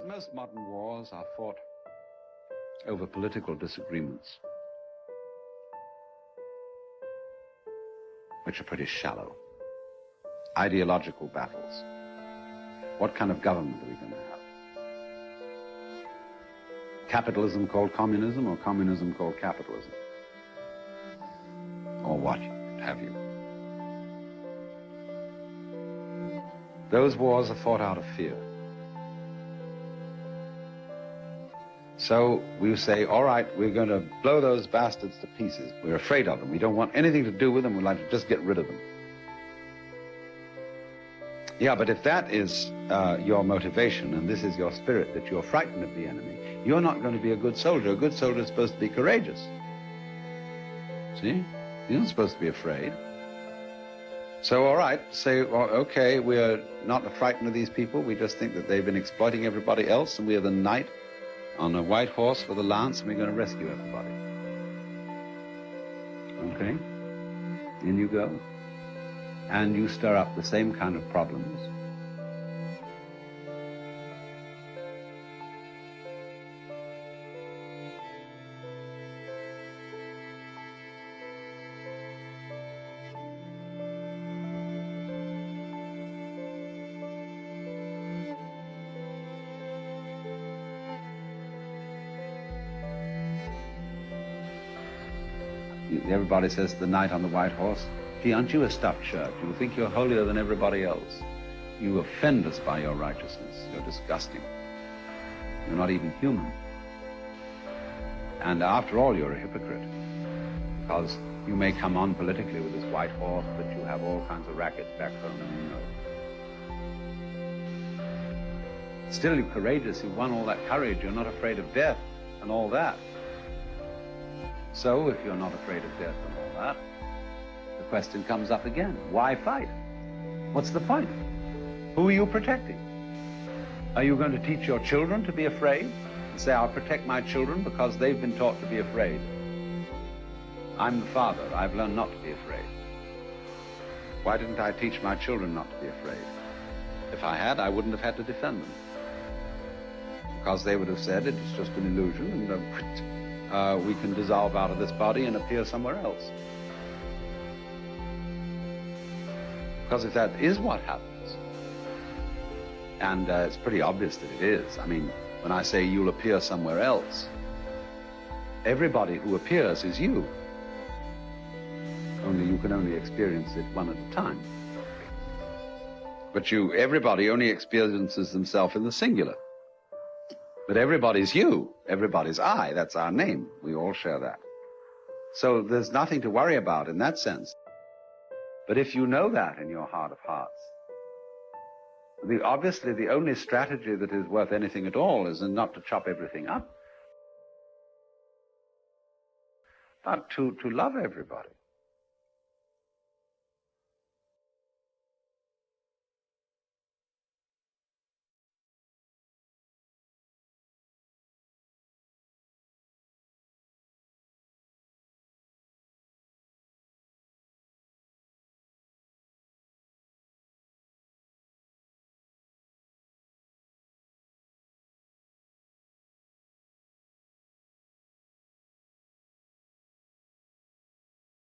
Most modern wars are fought over political disagreements, which are pretty shallow. Ideological battles. What kind of government are we going to have? Capitalism called communism, or communism called capitalism? Or what have you? Those wars are fought out of fear. So we say, all right, we're going to blow those bastards to pieces. We're afraid of them. We don't want anything to do with them. We'd like to just get rid of them. Yeah, but if that is your motivation and this is your spirit, that you're frightened of the enemy, you're not going to be a good soldier. A good soldier is supposed to be courageous. See? You're not supposed to be afraid. So, all right, say, well, okay, we're not frightened of these people. We just think that they've been exploiting everybody else, and we are the knight on a white horse with a lance, and we're going to rescue everybody. Okay? In you go. And you stir up the same kind of problems. Everybody says the knight on the white horse, gee, aren't you a stuffed shirt? You think you're holier than everybody else. You offend us by your righteousness. You're disgusting. You're not even human. And after all, you're a hypocrite. Because you may come on politically with this white horse, but you have all kinds of rackets back home, and you know it. Still, you're courageous. You've won all that courage. You're not afraid of death and all that. So, if you're not afraid of death and all that, the question comes up again. Why fight? What's the point? Who are you protecting? Are you going to teach your children to be afraid? And say, I'll protect my children because they've been taught to be afraid. I'm the father. I've learned not to be afraid. Why didn't I teach my children not to be afraid? If I had, I wouldn't have had to defend them. Because they would have said, it's just an illusion, and we can dissolve out of this body and appear somewhere else. Because if that is what happens, and it's pretty obvious that it is, I mean, when I say you'll appear somewhere else, everybody who appears is you. Only you can only experience it one at a time. But everybody only experiences themselves in the singular. But everybody's you, everybody's I, that's our name. We all share that. So there's nothing to worry about in that sense. But if you know that in your heart of hearts, obviously the only strategy that is worth anything at all is not to chop everything up, but to love everybody.